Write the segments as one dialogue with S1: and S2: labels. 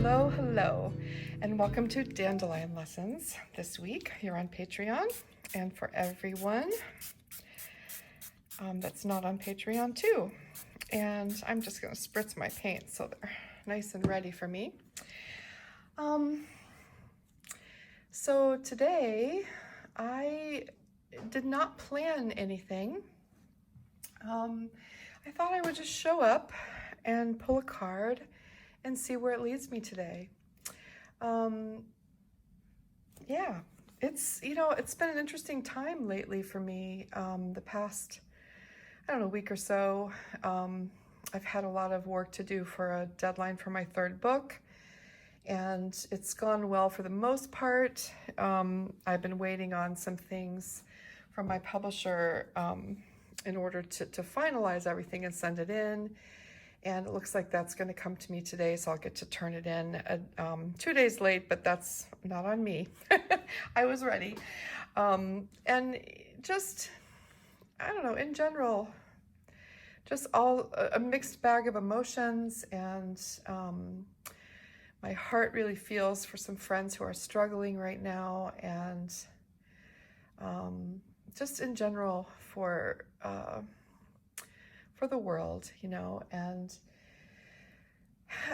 S1: Hello, hello, and welcome to Dandelion Lessons this week here on Patreon. And for everyone that's not on Patreon too. And I'm just going to spritz my paint so they're nice and ready for me. So today I did not plan anything. I thought I would just show up and pull a card and see where it leads me today. Yeah, it's been an interesting time lately for me. The past, week or so, I've had a lot of work to do for a deadline for my third book, and it's gone well for the most part. I've been waiting on some things from my publisher in order to finalize everything and send it in. And it looks like that's going to come to me today, so I'll get to turn it in 2 days late, but that's not on me. I was ready. And just, in general, just all a mixed bag of emotions, and my heart really feels for some friends who are struggling right now, and just in general for the world, and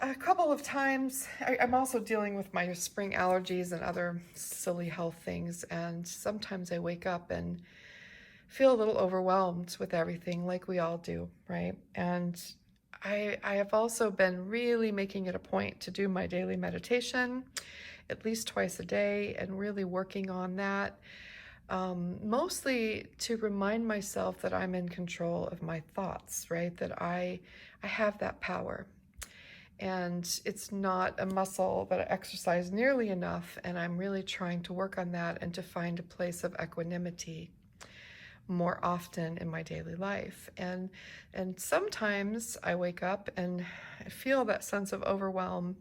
S1: a couple of times I'm also dealing with my spring allergies and other silly health things, and sometimes I wake up and feel a little overwhelmed with everything, like we all do, right? And I have also been really making it a point to do my daily meditation at least twice a day and really working on that. Mostly to remind myself that I'm in control of my thoughts, right? That I have that power. And it's not a muscle that I exercise nearly enough, and I'm really trying to work on that and to find a place of equanimity more often in my daily life. And sometimes I wake up and I feel that sense of overwhelm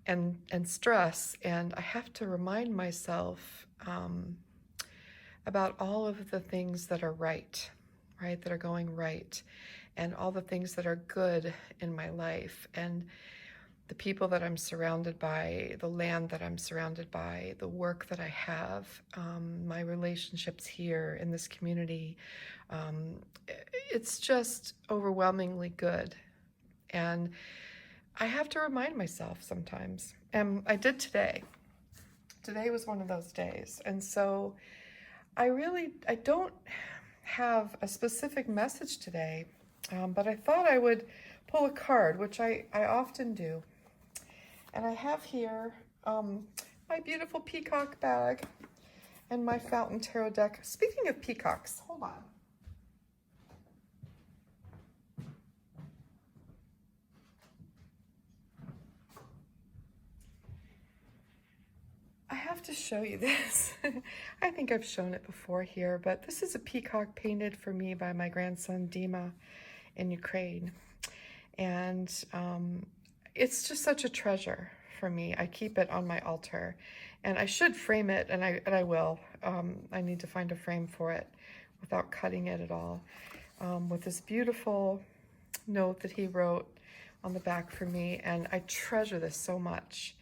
S1: and stress, and I have to remind myself about all of the things that are right, that are going right, and all the things that are good in my life, and the people that I'm surrounded by, the land that I'm surrounded by, the work that I have, my relationships here in this community. It's just overwhelmingly good. And I have to remind myself sometimes. And I did today. Today was one of those days. And so I don't have a specific message today, but I thought I would pull a card, which I often do. And I have here my beautiful peacock bag and my fountain tarot deck. Speaking of peacocks, hold on. I have to show you this. I think I've shown it before here, but this is a peacock painted for me by my grandson Dima in Ukraine. And it's just such a treasure for me. I keep it on my altar, and I should frame it, and I will. I need to find a frame for it without cutting it at all, with this beautiful note that he wrote on the back for me, and I treasure this so much.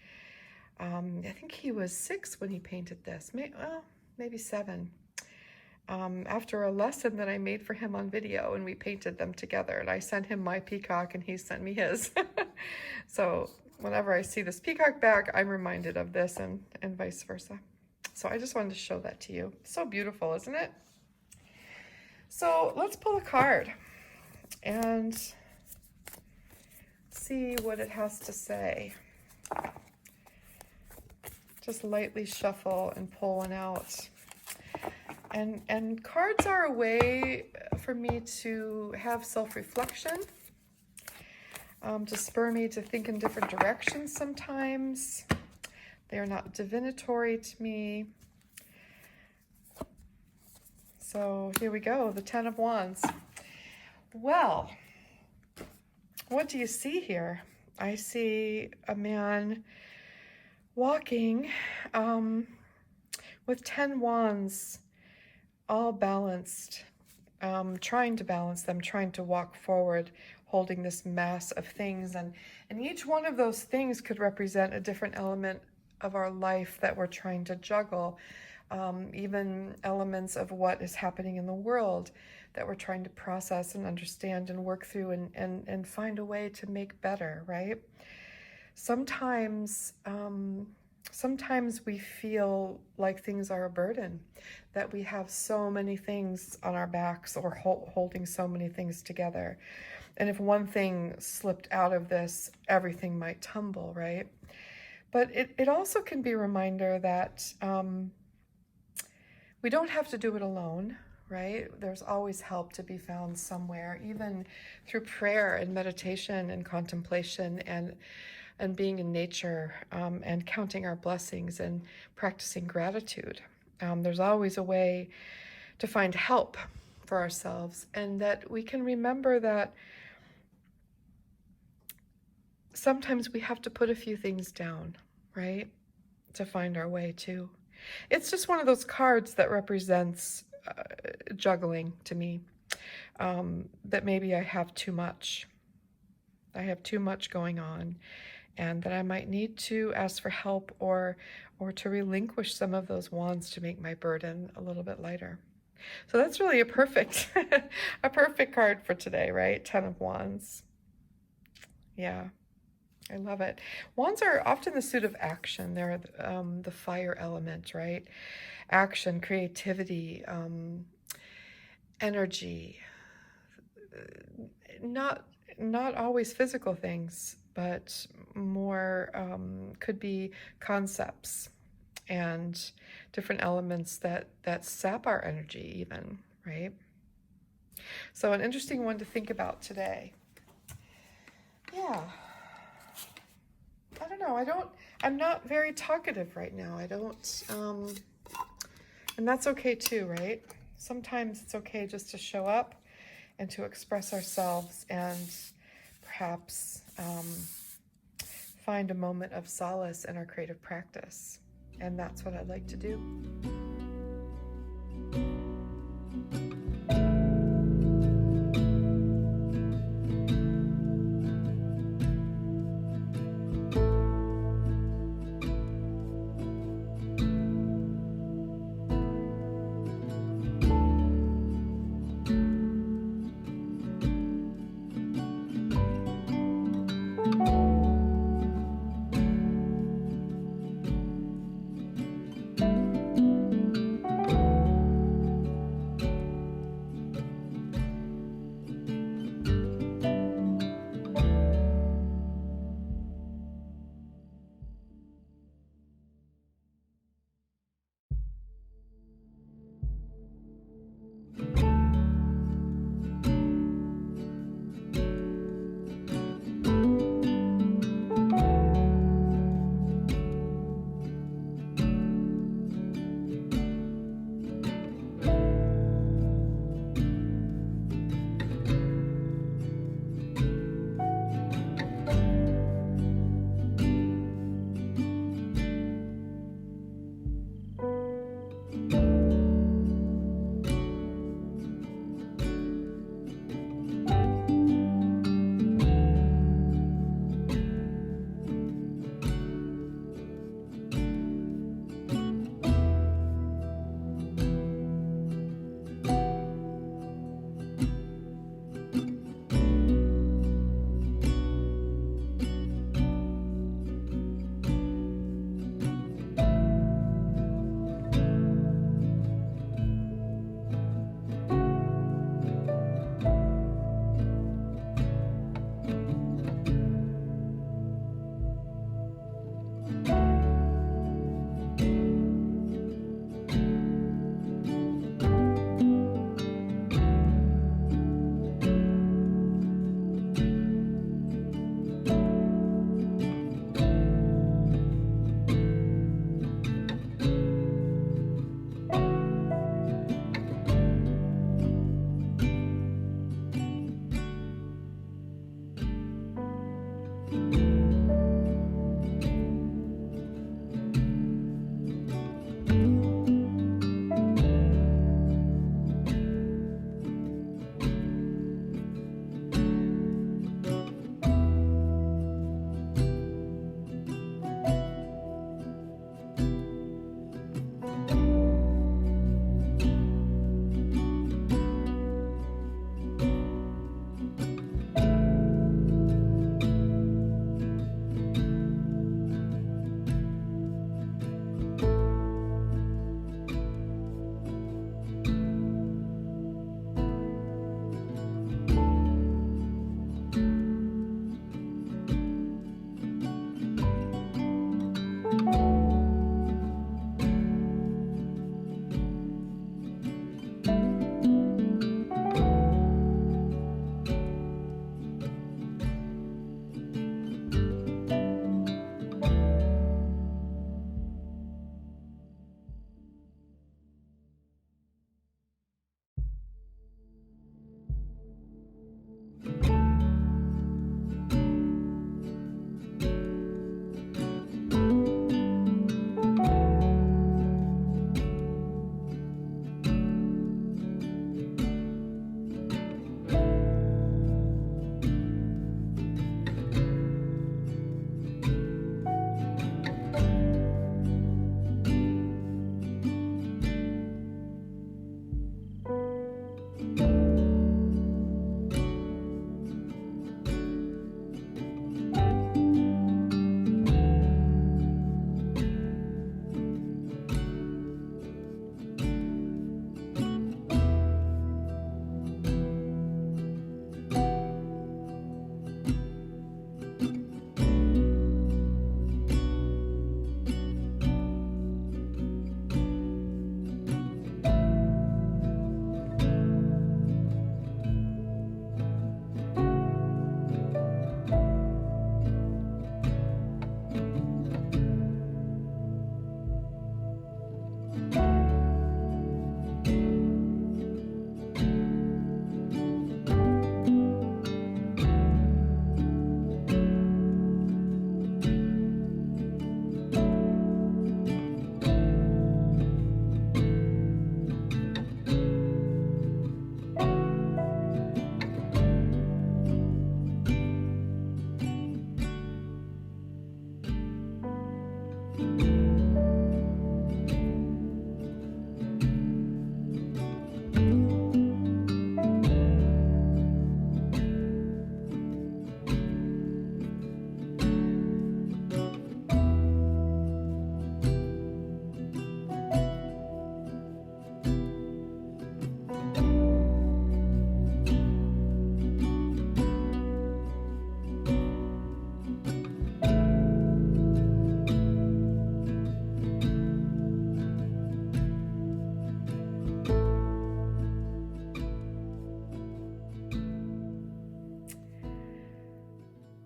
S1: I think he was 6 when he painted this, maybe 7. After a lesson that I made for him on video, and we painted them together, and I sent him my peacock and he sent me his. So whenever I see this peacock bag, I'm reminded of this, and vice versa. So I just wanted to show that to you. So beautiful, isn't it? So let's pull a card and see what it has to say. Just lightly shuffle and pull one out. And cards are a way for me to have self-reflection, to spur me to think in different directions sometimes. They are not divinatory to me. So here we go, the 10 of Wands. Well, what do you see here? I see a man walking with 10 wands, all balanced, trying to balance them, trying to walk forward, holding this mass of things, and each one of those things could represent a different element of our life that we're trying to juggle, even elements of what is happening in the world that we're trying to process and understand and work through and find a way to make better, right? Sometimes we feel like things are a burden, that we have so many things on our backs or holding so many things together. And if one thing slipped out of this, everything might tumble, right? But it also can be a reminder that we don't have to do it alone, right? There's always help to be found somewhere, even through prayer and meditation and contemplation and being in nature, and counting our blessings and practicing gratitude. There's always a way to find help for ourselves, and that we can remember that sometimes we have to put a few things down, right, to find our way too. It's just one of those cards that represents juggling to me, that maybe I have too much. I have too much going on, and that I might need to ask for help or to relinquish some of those wands to make my burden a little bit lighter. So that's really a perfect a perfect card for today, right? 10 of Wands. Yeah, I love it. Wands are often the suit of action. They're the fire element, right? Action, creativity, energy. Not always physical things, but more could be concepts and different elements that sap our energy even, right? So an interesting one to think about today. Yeah. I don't know. I'm not very talkative right now. I don't, and that's okay too, right? Sometimes it's okay just to show up and to express ourselves and perhaps find a moment of solace in our creative practice. And that's what I'd like to do.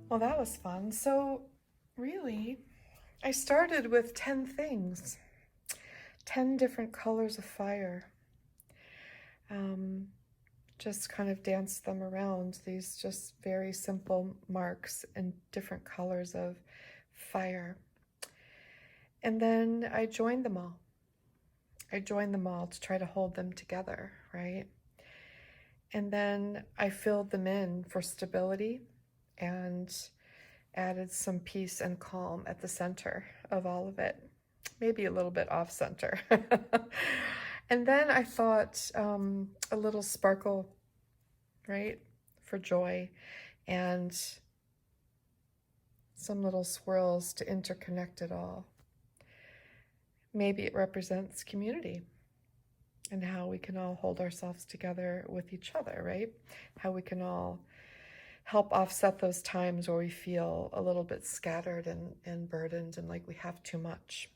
S1: Well, that was fun. So, really, I started with 10 things, 10 different colors of fire. Um, just kind of danced them around, these just very simple marks in different colors of fire. And then I joined them all. I joined them all to try to hold them together, right? And then I filled them in for stability and added some peace and calm at the center of all of it, maybe a little bit off center. And then I thought a little sparkle, right, for joy, and some little swirls to interconnect it all. Maybe it represents community and how we can all hold ourselves together with each other, right? How we can all help offset those times where we feel a little bit scattered and burdened and like we have too much.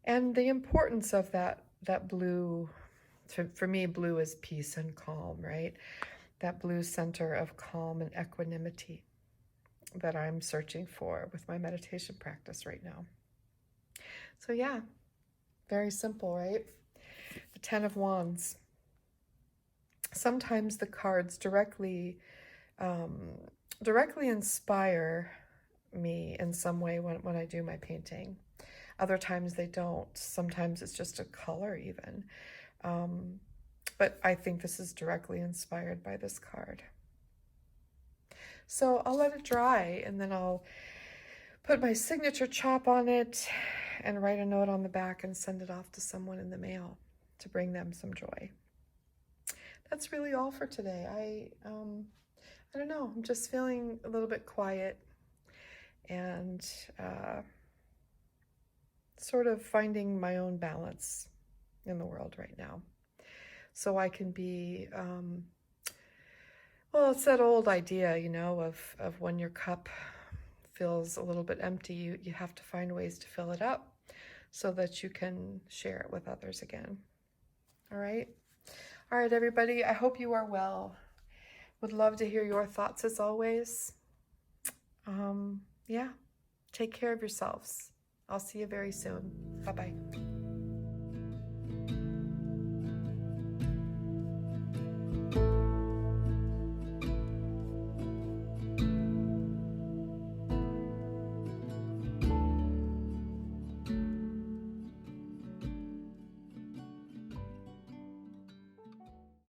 S1: And the importance of that blue, for me, blue is peace and calm, right? That blue center of calm and equanimity that I'm searching for with my meditation practice right now. So yeah, very simple, right? The 10 of Wands. Sometimes the cards directly inspire me in some way when I do my painting. Other times they don't. Sometimes it's just a color even. But I think this is directly inspired by this card. So I'll let it dry and then I'll put my signature chop on it and write a note on the back and send it off to someone in the mail to bring them some joy. That's really all for today. I don't know, I'm just feeling a little bit quiet and sort of finding my own balance in the world right now. So I can be, well, it's that old idea, you know, of when your cup feels a little bit empty, you have to find ways to fill it up so that you can share it with others again. All right? All right, everybody, I hope you are well. Would love to hear your thoughts as always. Yeah, take care of yourselves. I'll see you very soon. Bye-bye.